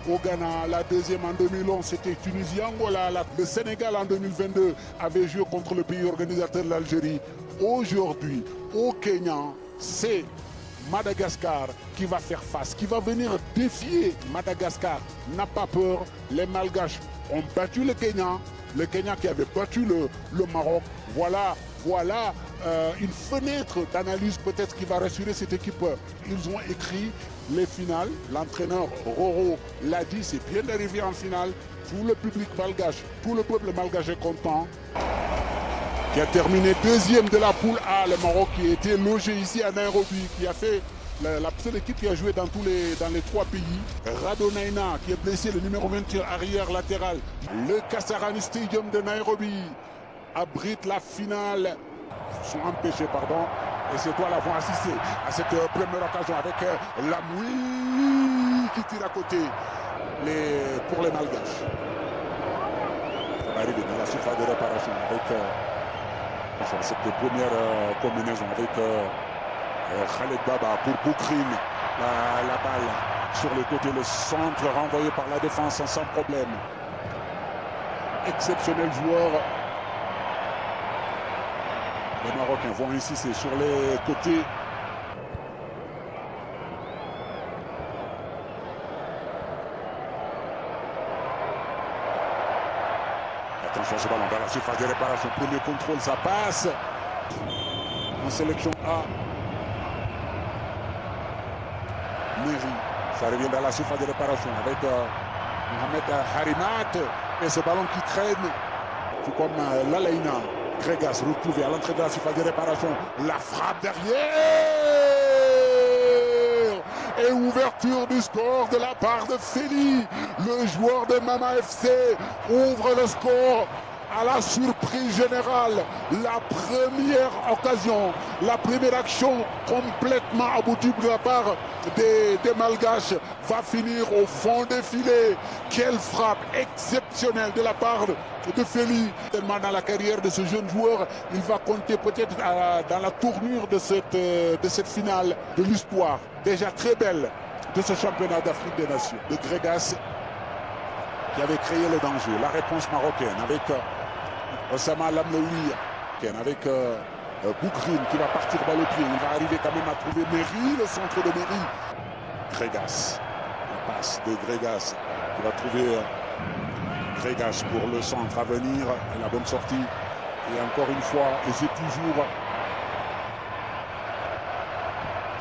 au Ghana, la deuxième en 2011 c'était Tunisie-Angola, le Sénégal en 2022 avait joué contre le pays organisateur de l'Algérie. Aujourd'hui, au Kenya, c'est Madagascar qui va faire face, qui va venir défier Madagascar. N'a pas peur, les Malgaches ont battu le Kenya qui avait battu le Maroc. Voilà une fenêtre d'analyse peut-être qui va rassurer cette équipe. Ils ont écrit les finales. L'entraîneur Roro l'a dit, c'est bien d'arriver en finale. Tout le public malgache, tout le peuple malgache est content. Qui a terminé deuxième de la poule A, le Maroc qui a été logé ici à Nairobi, qui a fait la seule équipe qui a joué dans les trois pays. Radonaina qui est blessé, le numéro 21 arrière latéral. Le Kasarani Stadium de Nairobi abrite la finale. Ils sont empêchés, pardon. Et c'est toi l'avons assisté à cette première occasion avec Lamoui qui tire à côté pour les Malgaches. On va arriver dans la surface de réparation avec cette première combinaison avec Khaled Baba pour Boukrine. La balle sur le côté, le centre renvoyé par la défense sans problème. Exceptionnel joueur. Les Marocains vont insister sur les côtés. Attention ce ballon dans la surface de réparation. Premier contrôle, ça passe. En sélection A. Meri. Ça revient dans la surface de réparation avec Mohamed Harimat. Et ce ballon qui traîne. Tout comme Lalaina. Gregas retrouvé à l'entrée de la surface de réparation. La frappe derrière. Et ouverture du score de la part de Feli. Le joueur de Mama FC ouvre le score à la surprise générale. La première occasion, la première action complètement aboutie de la part des Malgaches va finir au fond des filets. Quelle frappe exceptionnelle de la part de Feli. Tellement dans la carrière de ce jeune joueur, il va compter peut-être dans la tournure de cette finale de l'histoire déjà très belle de ce championnat d'Afrique des Nations. De Gregas qui avait créé le danger. La réponse marocaine avec Osama Lamlouli, avec Boukrine qui va partir balle au pied. Il va arriver quand même à trouver Meri, le centre de Meri. Gregas, la passe de Gregas qui va trouver Gregas pour le centre à venir. Et la bonne sortie. Et encore une fois, et c'est toujours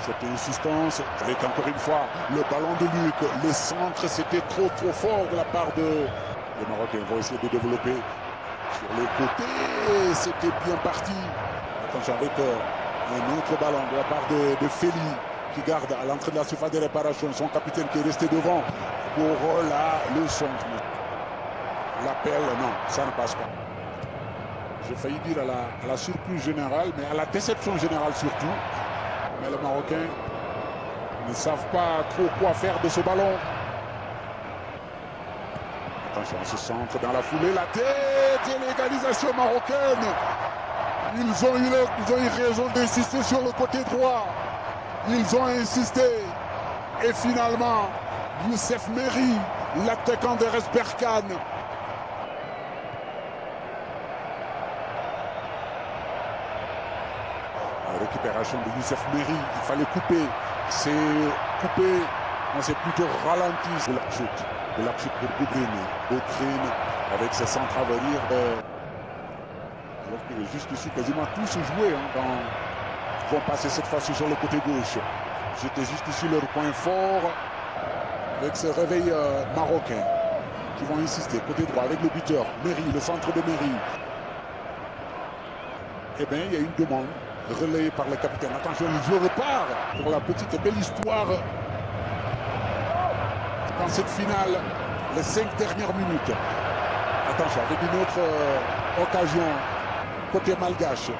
cette insistance avec encore une fois le ballon de Luc. Le centre, c'était trop fort de la part de... Les Marocains vont essayer de développer sur le côté. C'était bien parti. Attention avec un autre ballon de la part de Feli qui garde à l'entrée de la surface de réparation. Son capitaine qui est resté devant pour le centre. L'appel, non, ça ne passe pas. J'ai failli dire à la surprise générale, mais à la déception générale surtout. Mais les Marocains ne savent pas trop quoi faire de ce ballon. Attention, ce centre dans la foulée, la tête et l'égalisation marocaine. Ils ont eu raison d'insister sur le côté droit. Ils ont insisté. Et finalement, Youssef Meri, l'attaquant de RS Berkane. Récupération de Youssef Meri, il fallait couper. C'est coupé, on s'est plutôt ralenti. Boulakchout pour Boukrine avec ses centres à venir. Alors que juste ici, quasiment tous joués vont passer cette fois-ci sur le côté gauche. C'était juste ici leur point fort avec ce réveil marocain qui vont insister. Côté droit avec le buteur, Meri, le centre de Meri. Eh bien, il y a une demande relayé par le capitaine. Attention, le jeu repart pour la petite belle histoire dans cette finale, les 5 dernières minutes. Attention, avec une autre occasion côté malgache,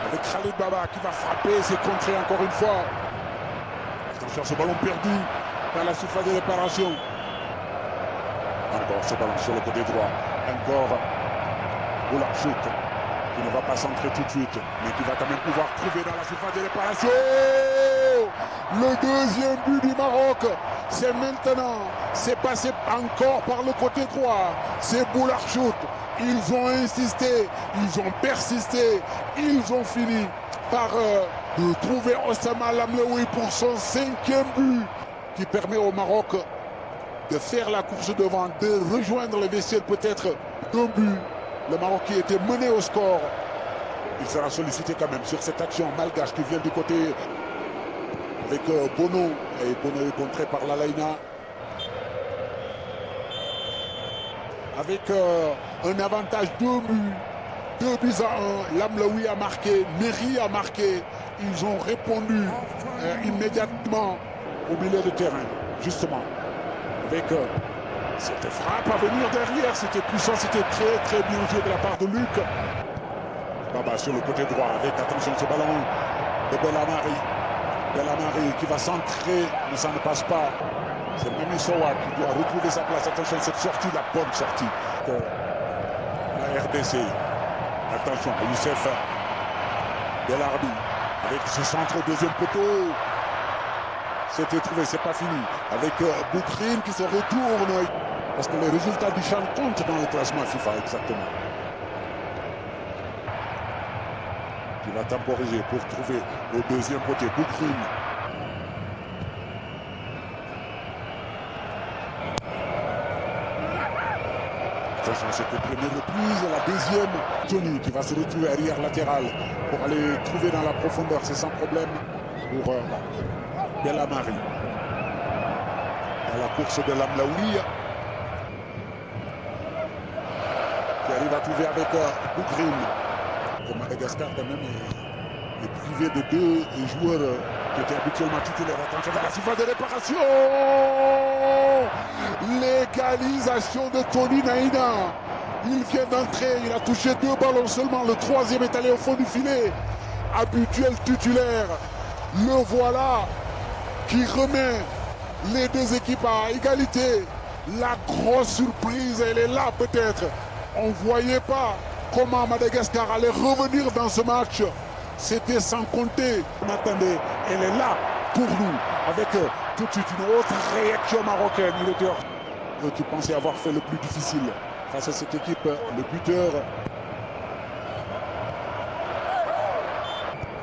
avec Khaled Baba qui va frapper, c'est contré encore une fois. Attention, ce ballon perdu dans la surface de réparation. Encore ce ballon sur le côté droit. Encore Boulakchout. qui ne va pas centrer tout de suite, mais qui va quand même pouvoir trouver dans la surface de réparation. Le deuxième but du Maroc, c'est maintenant. C'est passé encore par le côté droit. C'est Boularchout. Ils ont insisté, ils ont persisté, ils ont fini par trouver Osama Lamlaoui pour son 5e but, qui permet au Maroc de faire la course devant, de rejoindre le vestiaire peut-être d'un but. Le Maroc qui était mené au score, il sera sollicité quand même sur cette action malgache qui vient du côté avec Bono. Et Bono est contré par Lalaina. Avec un avantage 2 buts. 2 buts à 1. Lamlaoui a marqué, Méry a marqué. Ils ont répondu immédiatement au milieu de terrain, justement. Avec cette frappe à venir derrière, c'était puissant, c'était très bien joué de la part de Luc. Baba sur le côté droit avec, attention, ce ballon de Belhamari. Belhamari qui va centrer, mais ça ne passe pas. C'est Mami Sowa qui doit retrouver sa place. Attention, cette sortie, la bonne sortie. La RDC. Attention, Youssef Belarbi avec ce centre au deuxième poteau. C'était trouvé, c'est pas fini. Avec Boukrine qui se retourne. Parce que les résultats du champ comptent dans le classement FIFA, exactement. Qui va temporiser pour trouver au deuxième côté Boukrine. Attention, c'était première reprise, la deuxième. Tony qui va se retrouver arrière latéral pour aller trouver dans la profondeur, c'est sans problème pour Belhamari. Dans la course de Lamlaoui, qui arrive à trouver avec Boukrine. Pour Madagascar, quand même, est privé de 2 joueurs qui étaient habituellement titulaires. Attention à la surface de réparation. L'égalisation de Tony Naina. Il vient d'entrer, il a touché 2 ballons seulement. Le 3e est allé au fond du filet. Habituel titulaire. Le voilà qui remet les 2 équipes à égalité. La grosse surprise, elle est là peut-être. On ne voyait pas comment Madagascar allait revenir dans ce match. C'était sans compter. On attendait, elle est là pour nous. Avec tout de suite une autre réaction marocaine. Il était qui pensait avoir fait le plus difficile face à cette équipe. Le buteur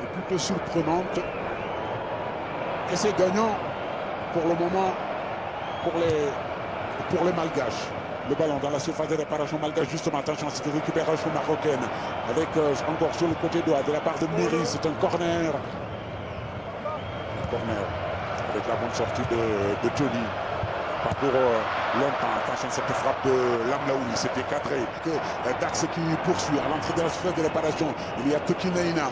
est plutôt surprenante. Et c'est gagnant pour le moment pour les Malgaches. Le ballon dans la surface de réparation malgache, justement, attention, c'est une récupération marocaine avec encore sur le côté droit de la part de Méry, c'est un corner. Corner avec la bonne sortie de Johnny. Pas pour longtemps, attention, cette frappe de Lamlaoui, c'était cadré. Dax qui poursuit à l'entrée de la surface de réparation. Il y a Toki Naina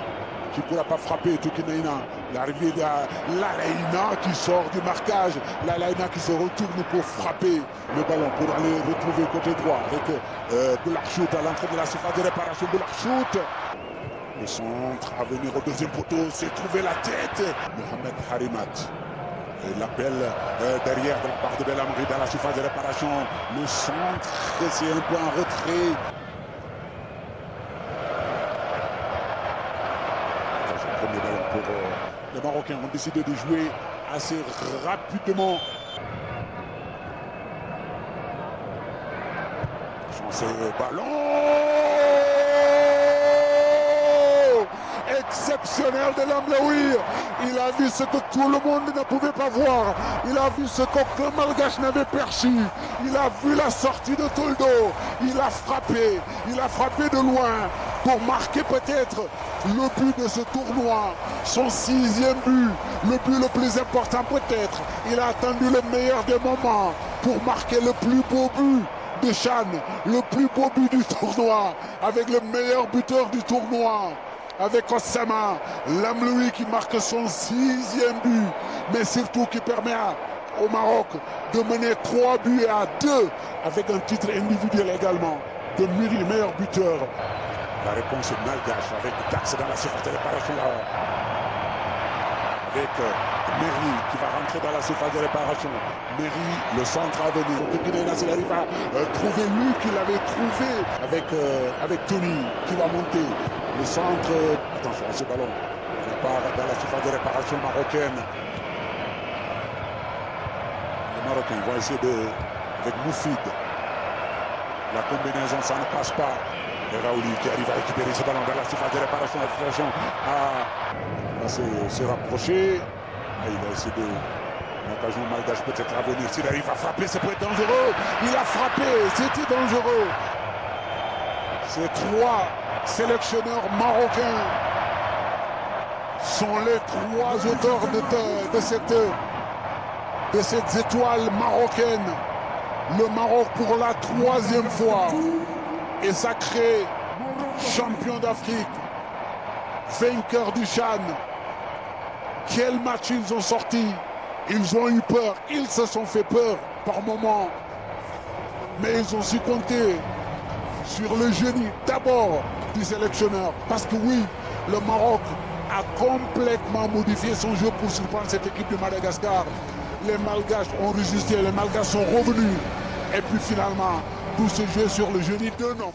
qui ne pourra pas frapper. Toki Naina, l'arrivée de Lalaina qui sort du marquage. Lalaina qui se retourne pour frapper le ballon, pour aller retrouver côté droit avec Boularchout à l'entrée de la surface de réparation. Boularchout. Le centre à venir au deuxième poteau, c'est trouver la tête. Mohamed Harimat. Et l'appel derrière de la part de Belhamari dans la surface de réparation. Le centre, c'est un peu en retrait. Le premier ballon pour les Marocains ont décidé de jouer assez rapidement. Ce ballon exceptionnel de Lamlaoui. Il a vu ce que tout le monde ne pouvait pas voir. Il a vu ce qu'aucun Malgache n'avait perçu. Il a vu la sortie de Toldo. Il a frappé de loin pour marquer peut-être le but de ce tournoi. Son 6e but, le but le plus important peut-être. Il a attendu le meilleur des moments pour marquer le plus beau but de Chan, le plus beau but du tournoi, avec le meilleur buteur du tournoi. Avec Osama Lamlaoui qui marque son 6e but, mais surtout qui permet au Maroc de mener 3 buts à 2 avec un titre individuel également de Méry, meilleur buteur. La réponse est malgache avec Dax dans la surface de réparation. avec Merri qui va rentrer dans la surface de réparation. Merri, le centre à venir. Il arrive à trouver lui qu'il avait trouvé avec Tony qui va monter. Le centre, attention à ce ballon. Il part dans la surface de réparation marocaine. Les Marocains vont essayer avec Moufid. La combinaison, ça ne passe pas. Et Raouli qui arrive à récupérer ce ballon dans la surface de réparation. Va se rapprocher. Il va essayer de... L'occasion malgache peut-être à venir. S'il arrive à frapper, ça peut être dangereux. Il a frappé, c'était dangereux. Ces trois sélectionneurs marocains sont les trois auteurs de cette étoile marocaine. Le Maroc pour la troisième fois est sacré champion d'Afrique, vainqueur du Chan. Quel match ils ont sorti. Ils ont eu peur, ils se sont fait peur par moments. Mais ils ont su compter sur le génie d'abord du sélectionneur. Parce que oui, le Maroc a complètement modifié son jeu pour surprendre cette équipe de Madagascar. Les Malgaches ont résisté, les Malgaches sont revenus. Et puis finalement, tout se joue sur le génie d'un homme.